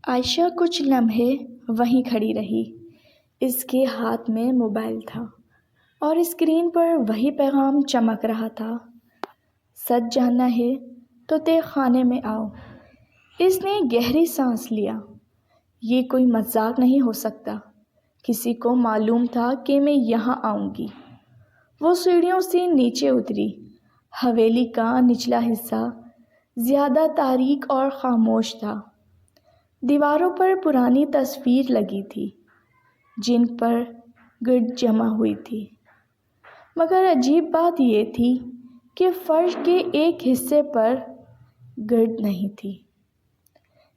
عائشہ کچھ لمحے وہیں کھڑی رہی۔ اس کے ہاتھ میں موبائل تھا اور اسکرین پر وہی پیغام چمک رہا تھا، سچ جاننا ہے تو تہ خانے میں آؤ۔ اس نے گہری سانس لیا۔ یہ کوئی مذاق نہیں ہو سکتا۔ کسی کو معلوم تھا کہ میں یہاں آؤں گی۔ وہ سیڑھیوں سے نیچے اتری۔ حویلی کا نچلا حصہ زیادہ تاریک اور خاموش تھا۔ دیواروں پر پرانی تصویر لگی تھی جن پر گرد جمع ہوئی تھی، مگر عجیب بات یہ تھی کہ فرش کے ایک حصے پر گرد نہیں تھی،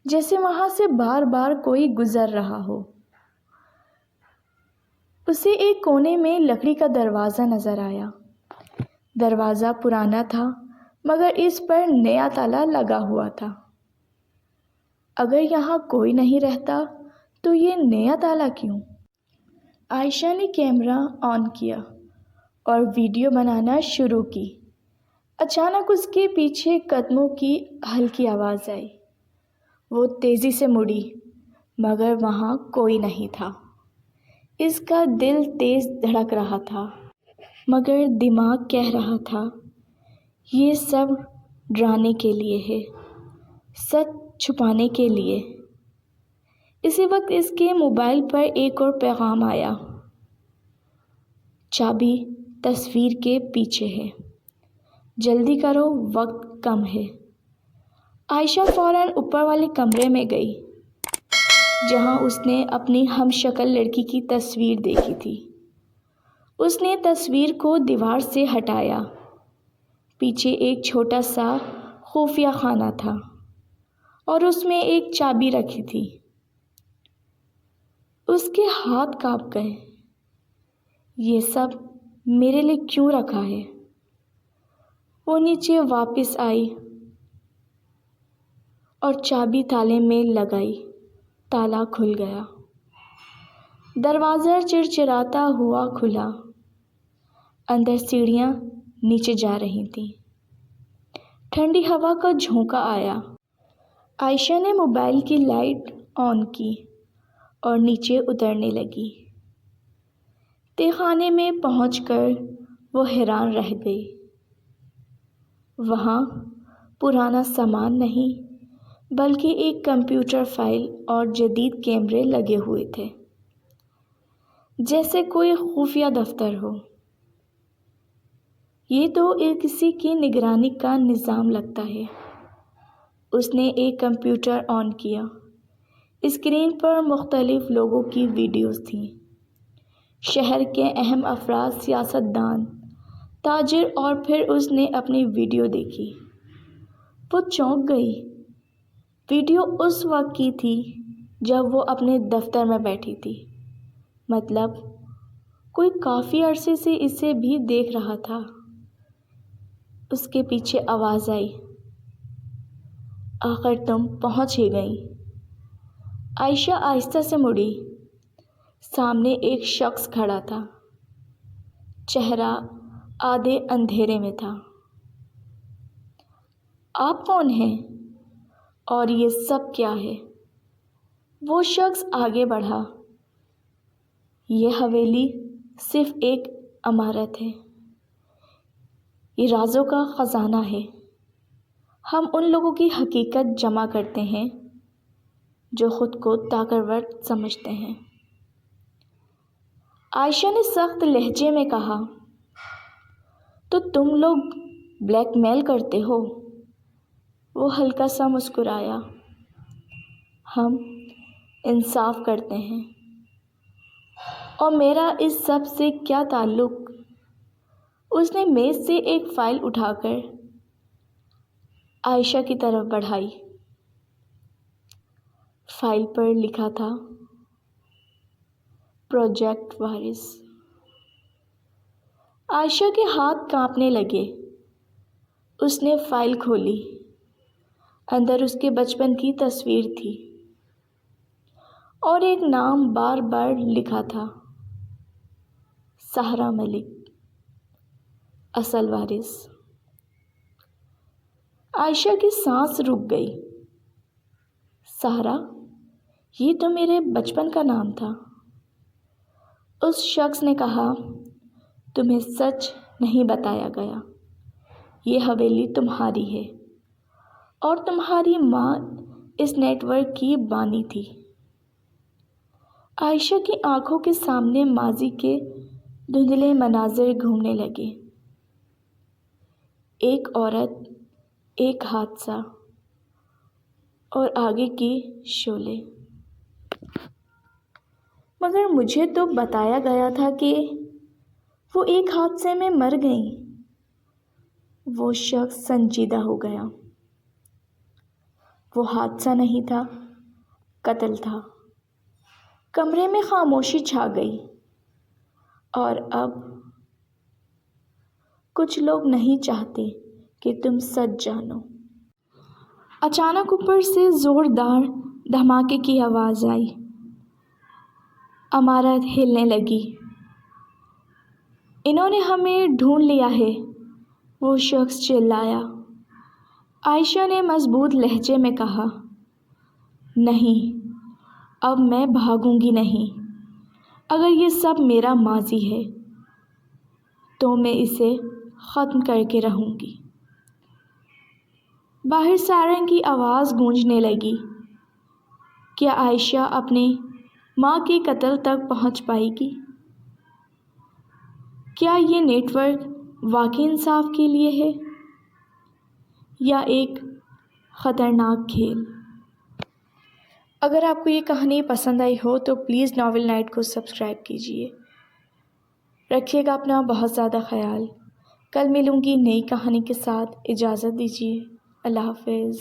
جیسے وہاں سے بار بار کوئی گزر رہا ہو۔ اسے ایک کونے میں لکڑی کا دروازہ نظر آیا۔ دروازہ پرانا تھا مگر اس پر نیا تالا لگا ہوا تھا۔ اگر یہاں کوئی نہیں رہتا تو یہ نیا تالا کیوں؟ عائشہ نے کیمرہ آن کیا اور ویڈیو بنانا شروع کی۔ اچانک اس کے پیچھے قدموں کی ہلکی آواز آئی۔ وہ تیزی سے مڑی مگر وہاں کوئی نہیں تھا۔ اس کا دل تیز دھڑک رہا تھا مگر دماغ کہہ رہا تھا یہ سب ڈرانے کے لیے ہے، سچ چھپانے کے لیے۔ اسی وقت اس کے موبائل پر ایک اور پیغام آیا، چابی تصویر کے پیچھے ہے، جلدی کرو وقت کم ہے۔ عائشہ فوراً اوپر والے کمرے میں گئی جہاں اس نے اپنی ہم شکل لڑکی کی تصویر دیکھی تھی۔ اس نے تصویر کو دیوار سے ہٹایا۔ پیچھے ایک چھوٹا سا خفیہ خانہ تھا اور اس میں ایک چابی رکھی تھی۔ اس کے ہاتھ کانپ گئے۔ یہ سب میرے لیے کیوں رکھا ہے؟ وہ نیچے واپس آئی اور چابی تالے میں لگائی۔ تالا کھل گیا۔ دروازہ چرچراتا ہوا کھلا۔ اندر سیڑھیاں نیچے جا رہی تھیں۔ ٹھنڈی ہوا کا جھونکا آیا۔ عائشہ نے موبائل کی لائٹ آن کی اور نیچے اترنے لگی۔ تہ خانے میں پہنچ کر وہ حیران رہ گئی۔ وہاں پرانا سامان نہیں بلکہ ایک کمپیوٹر فائل اور جدید کیمرے لگے ہوئے تھے، جیسے کوئی خفیہ دفتر ہو۔ یہ تو کسی کی نگرانی کا نظام لگتا ہے۔ اس نے ایک کمپیوٹر آن کیا۔ اسکرین پر مختلف لوگوں کی ویڈیوز تھیں۔ شہر کے اہم افراد، سیاستدان، تاجر، اور پھر اس نے اپنی ویڈیو دیکھی۔ وہ چونک گئی۔ ویڈیو اس وقت کی تھی جب وہ اپنے دفتر میں بیٹھی تھی، مطلب کوئی کافی عرصے سے اسے بھی دیکھ رہا تھا۔ اس کے پیچھے آواز آئی، آخر تم پہنچ ہی گئی۔ عائشہ آہستہ سے مڑی۔ سامنے ایک شخص کھڑا تھا۔ چہرہ آدھے اندھیرے میں تھا۔ آپ کون ہیں اور یہ سب کیا ہے؟ وہ شخص آگے بڑھا۔ یہ حویلی صرف ایک عمارت ہے۔ یہ رازوں کا خزانہ ہے۔ ہم ان لوگوں کی حقیقت جمع کرتے ہیں جو خود کو طاقتور سمجھتے ہیں۔ عائشہ نے سخت لہجے میں کہا، تو تم لوگ بلیک میل کرتے ہو؟ وہ ہلکا سا مسکرایا، ہم انصاف کرتے ہیں۔ اور میرا اس سب سے کیا تعلق؟ اس نے میز سے ایک فائل اٹھا کر عائشہ کی طرف بڑھائی۔ فائل پر لکھا تھا، پروجیکٹ وارث۔ عائشہ کے ہاتھ کانپنے لگے۔ اس نے فائل کھولی۔ اندر اس کے بچپن کی تصویر تھی اور ایک نام بار بار لکھا تھا، سہرا ملک، اصل وارث۔ عائشہ کی سانس رک گئی۔ سہرا، یہ تو میرے بچپن کا نام تھا۔ اس شخص نے کہا، تمہیں سچ نہیں بتایا گیا، یہ حویلی تمہاری ہے اور تمہاری ماں اس نیٹ ورک کی بانی تھی۔ عائشہ کی آنکھوں کے سامنے ماضی کے دھندلے مناظر گھومنے لگے، ایک عورت، ایک حادثہ اور آگے کی شعلے۔ مگر مجھے تو بتایا گیا تھا کہ وہ ایک حادثے میں مر گئیں۔ وہ شخص سنجیدہ ہو گیا۔ وہ حادثہ نہیں تھا، قتل تھا۔ کمرے میں خاموشی چھا گئی، اور اب کچھ لوگ نہیں چاہتے کہ تم سچ جانو۔ اچانک اوپر سے زوردار دھماکے کی آواز آئی، عمارت ہلنے لگی۔ انہوں نے ہمیں ڈھونڈ لیا ہے، وہ شخص چلایا۔ عائشہ نے مضبوط لہجے میں کہا، نہیں، اب میں بھاگوں گی نہیں۔ اگر یہ سب میرا ماضی ہے تو میں اسے ختم کر کے رہوں گی۔ باہر سائرن کی آواز گونجنے لگی۔ کیا عائشہ اپنی ماں کے قتل تک پہنچ پائے گی؟ کیا یہ نیٹ ورک واقعی انصاف کے لیے ہے یا ایک خطرناک کھیل؟ اگر آپ کو یہ کہانی پسند آئی ہو تو پلیز ناول نائٹ کو سبسکرائب کیجیے۔ رکھیے گا اپنا بہت زیادہ خیال۔ کل ملوں گی نئی کہانی کے ساتھ، اجازت دیجیے۔ اللہ حافظ۔